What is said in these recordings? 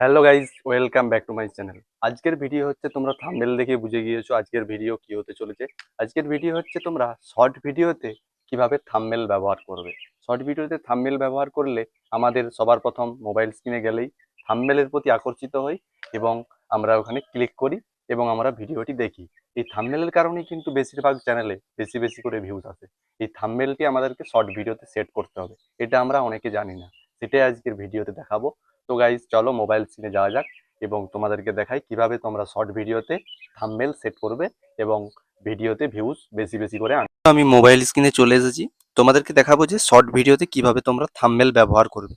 Hello guys, welcome back to my channel. আজকের video হচ্ছে, তোমরা থাম্বনেল দেখে বুঝে গিয়েছো আজকের ভিডিও কি হতে চলেছে। আজকের ভিডিও হচ্ছে তোমরা শর্ট ভিডিওতে কিভাবে থাম্বনেল ব্যবহার করবে। শর্ট ভিডিওতে থাম্বনেল ব্যবহার করলে আমাদের সবার প্রথম মোবাইল স্ক্রিনে গেলেই থাম্বনেলের প্রতি আকর্ষিত হই এবং আমরা ওখানে ক্লিক করি এবং আমরা ভিডিওটি দেখি। এই থাম্বনেলের কারণেই কিন্তু বেশিরভাগ চ্যানেলে বেশি বেশি করে ভিউজ আসে। এই থাম্বনেলটি আমাদেরকে শর্ট ভিডিওতে সেট করতে হবে, এটা আমরা অনেকে জানি না, সেটাই আজকের ভিডিওতে দেখাবো। তো গাইজ চলো মোবাইল স্ক্রিনে যাওয়া যাক এবং তোমাদেরকে দেখাই কিভাবে তোমরা শর্ট ভিডিওতে থাম্বনেল সেট করবে এবং ভিডিওতে ভিউজ বেশি বেশি করে আনবে। আমি মোবাইল স্ক্রিনে চলে এসেছি, তোমাদেরকে দেখাবো যে শর্ট ভিডিওতে কিভাবে তোমরা থাম্বনেল ব্যবহার করবে।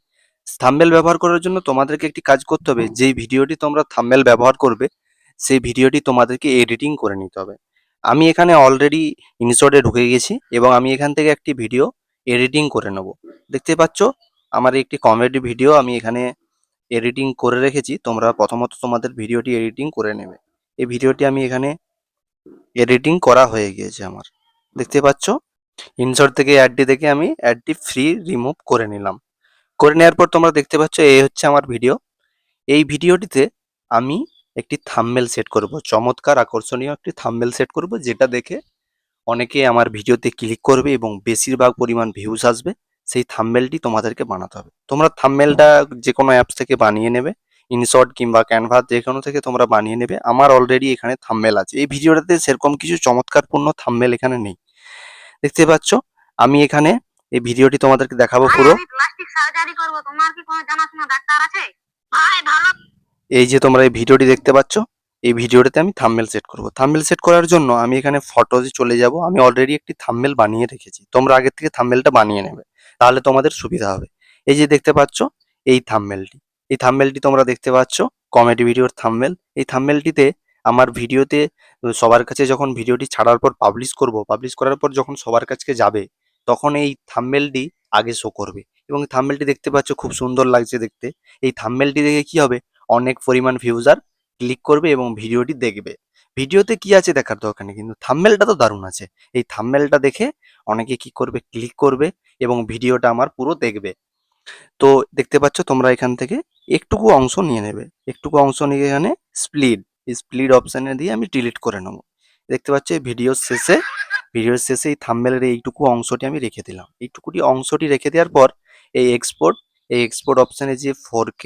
থাম্বনেল ব্যবহার করার জন্য তোমাদেরকে একটি কাজ করতে হবে, যেই ভিডিওটি তোমরা থাম্বনেল ব্যবহার করবে সেই ভিডিওটি তোমাদেরকে এডিটিং করে নিতে হবে। আমি এখানে অলরেডি ইনশটে ঢুকে গেছি এবং আমি এখান থেকে একটি ভিডিও এডিটিং করে নেব। দেখতে পাচ্ছ আমার একটি কমেডি ভিডিও আমি এখানে এডিটিং করে রেখেছি। তোমরা প্রথমত তোমাদের ভিডিওটি এডিটিং করে নেবে। এই ভিডিওটি আমি এখানে এডিটিং করা হয়ে গিয়েছে আমার, দেখতে পাচ্ছ। ইনসার্ট থেকে অ্যাডটি দেখে আমি অ্যাডটি ফ্রি রিমুভ করে নিলাম। করে নেওয়ার পর তোমরা দেখতে পাচ্ছ এই হচ্ছে আমার ভিডিও। এই ভিডিওটিতে আমি একটি থাম্বনেল সেট করব, চমৎকার আকর্ষণীয় একটি থাম্বনেল সেট করব, যেটা দেখে অনেকে আমার ভিডিওতে ক্লিক করবে এবং বেশিরভাগ পরিমাণ ভিউজ আসবে। সেই থাম্বনেলটি তোমাদেরকে বানাতে হবে। তোমরা থাম্বনেলটা যে কোনো অ্যাপস থেকে বানিয়ে নেবে, ইনশট কিংবা ক্যানভা যে কোনো থেকে তোমরা বানিয়ে নেবে। আমার অলরেডি এখানে থাম্বনেল আছে। এই ভিডিওটাতে সেরকম কিছু চমৎকারপূর্ণ থাম্বনেল এখানে নেই, দেখতে পাচ্ছ। আমি এখানে এই ভিডিওটি তোমাদেরকে দেখাবো পুরো। আমি প্লাস্টিক সার্জারি করব, তোমার কি কোনো জানাশোনা ডাক্তার আছে? ভাই ভালো। এই যে তোমরা এই ভিডিওটি দেখতে পাচ্ছ, এই ভিডিওটাতে আমি থাম্বনেল সেট করব। থাম্বনেল সেট করার জন্য আমি এখানে ফটোজে চলে যাব। আমি অলরেডি একটি থাম্বনেল বানিয়ে রেখেছি, তোমরা আগে থেকে থাম্বনেলটা বানিয়ে নেবে, তাহলে তোমাদের সুবিধা হবে। এই যে দেখতে পাচ্ছ এই থাম্বনেলটি, এই থাম্বনেলটি তোমরা দেখতে পাচ্ছ কমেডি ভিডিওর থাম্বনেল। এই থাম্বনেলটিতে আমার ভিডিওতে সবার কাছে যখন ভিডিওটি ছাড়ার পর পাবলিশ করার পর যখন সবার কাছে যাবে, তখন এই থাম্বনেলটি আগে শো করবে এবং থাম্বনেলটি দেখতে পাচ্ছ খুব সুন্দর লাগছে দেখতে। এই থাম্বনেলটি দেখে কি হবে, অনেক পরিমাণ ভিউজার ক্লিক করবে এবং ভিডিওটি দেখবে। ভিডিওতে কি আছে দেখার দরকার নেই, কিন্তু থাম্বনেলটা তো দারুণ আছে। এই থাম্বনেলটা দেখে অনেকে কি করবে, ক্লিক করবে এবং ভিডিওটা আমার পুরো দেখবে। তো দেখতে পাচ্ছ তোমরা এখান থেকে একটুকু অংশ নিয়ে নেবে, একটুকু অংশ নিয়ে এখানে স্প্লিট স্প্লিট অপশানে দিয়ে আমি ডিলিট করে নেবো। দেখতে পাচ্ছ ভিডিওর শেষে এই থাম্বনেলের এইটুকু অংশটি আমি রেখে দিলাম। এইটুকুটি অংশটি রেখে দেওয়ার পর এই এক্সপোর্ট অপশানে যে 4K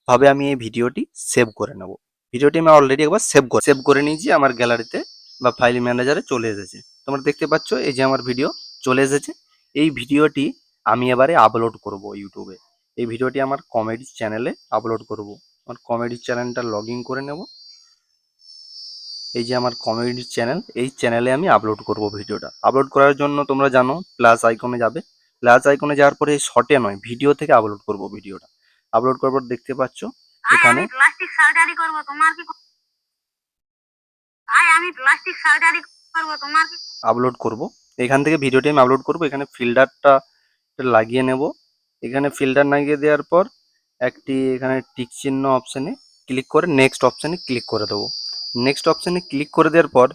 ভাবে আমি এই ভিডিওটি সেভ করে নেব। ভিডিওটি আমি অলরেডি একবার সেভ করে নিয়েছি, আমার গ্যালারিতে বা ফাইল ম্যানেজারে চলে এসেছে। তোমরা দেখতে পাচ্ছ এই যে আমার ভিডিও চলে এসেছে। এই ভিডিওটি আমি এবারে আপলোড করব ইউটিউবে। এই ভিডিওটি আমার কমেডি চ্যানেলে আপলোড করব। আমার কমেডি চ্যানেলটা লগ ইন করে নেব। এই যে আমার কমেডি চ্যানেল, এই চ্যানেলে আমি আপলোড করব ভিডিওটা। আপলোড করার জন্য তোমরা জানো প্লাস আইকনে যাবে। প্লাস আইকনে যাওয়ার পরে শর্টে নয়, ভিডিও থেকে আপলোড করব ভিডিওটা। আপলোড করার পর দেখতে পাচ্ছ ভাই এখানে আমি প্লাস্টিক সার্জারি করব, তোমার কি ভাই আমি প্লাস্টিক সার্জারি করব, তোমার কি আপলোড করব। এখান থেকে ভিডিওটি আমি আপলোড করব। এখানে ফিল্টারটা লাগিয়ে নেব। এখানে ফিল্টার লাগিয়ে দেওয়ার পর একটি এখানে টিক চিহ্ন অপশানে ক্লিক করে নেক্সট অপশানে ক্লিক করে দেবো। নেক্সট অপশানে ক্লিক করে দেওয়ার পর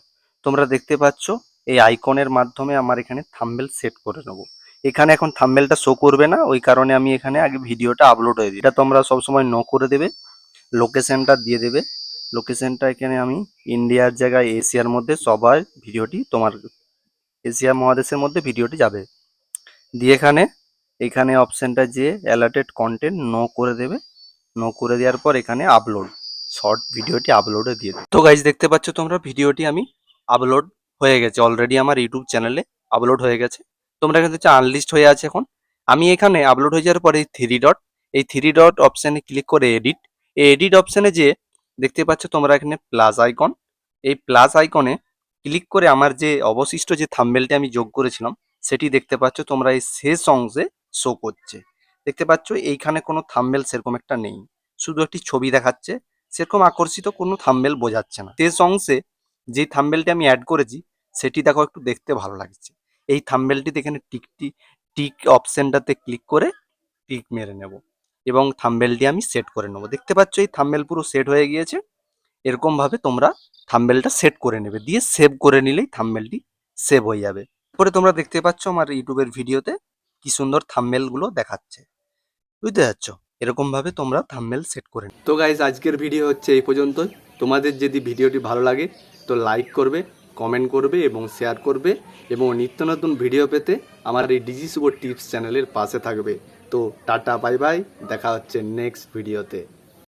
তোমরা দেখতে পাচ্ছ এই আইকনের মাধ্যমে আমার এখানে থাম্বনেল সেট করে নেব। এখানে এখন থাম্বনেলটা শো করবে না, ওই কারণে আমি এখানে আগে ভিডিওটা আপলোড হয়ে দিই। এটা তোমরা সবসময় নো করে দেবে। লোকেশনটা দিয়ে দেবে। লোকেশনটা এখানে আমি ইন্ডিয়ার জায়গায় এশিয়ার মধ্যে সবার ভিডিওটি তোমার এশিয়া মহাদেশের মধ্যে ভিডিওটি যাবে। দিয়ে এখানে অপশানটা যে অ্যালার্টেড কন্টেন্ট নো করে দেবে। নো করে দেওয়ার পর এখানে আপলোড শর্ট ভিডিওটি আপলোডে দিয়ে দেবে। তো গাইজ দেখতে পাচ্ছ তোমরা ভিডিওটি আমি আপলোড হয়ে গেছে, অলরেডি আমার ইউটিউব চ্যানেলে আপলোড হয়ে গেছে। তোমরা এখানে হচ্ছে আনলিস্ট হয়ে আছে এখন। আমি এখানে আপলোড হয়ে যাওয়ার পরে এই থ্রি ডট অপশানে ক্লিক করে এই এডিট অপশানে যে দেখতে পাচ্ছ তোমরা এখানে প্লাস আইকন, এই প্লাস আইকনে ক্লিক করে আমার যে অবশিষ্ট যে থাম্বনেলটি আমি যোগ করেছিলাম সেটি দেখতে পাচ্ছ তোমরা এই শেষ অংশে শো করছে। দেখতে পাচ্ছ এইখানে কোনো থাম্বনেল সেরকম একটা নেই, শুধু একটি ছবি দেখাচ্ছে। সেরকম আকর্ষিত কোনো থাম্বনেল বোঝাচ্ছে না। শেষ অংশে যে থাম্বনেলটি আমি অ্যাড করেছি সেটি দেখো একটু দেখতে ভালো লাগছে। এই থাম্বনেলটিতে এখানে টিক অপশনটাতে ক্লিক করে টিক মেরে নেব এবং থাম্বনেলটি আমি সেট করে নেব। দেখতে পাচ্ছ এই থাম্বনেল পুরো সেট হয়ে গিয়েছে। এরকম ভাবে তোমরা থাম্বনেলটা সেট করে নেবে, দিয়ে সেভ করে নিলেই থাম্বনেলটি সেভ হয়ে যাবে। পরে তোমরা দেখতে পাচ্ছ আমার ইউটিউবের ভিডিওতে কি সুন্দর থাম্বনেল গুলো দেখাচ্ছে, বুঝতে পারছো। এরকমভাবে তোমরা থাম্বনেল সেট করে তো গাইজ আজকের ভিডিও হচ্ছে এই পর্যন্তই। তোমাদের যদি ভিডিওটি ভালো লাগে তো লাইক করবে, কমেন্ট করবে এবং শেয়ার করবে, এবং নিত্য নতুন ভিডিও পেতে আমার এই ডিজি শুভ টিপস চ্যানেলের পাশে থাকবে। তো টাটা বাই বাই, দেখা হচ্ছে নেক্সট ভিডিওতে।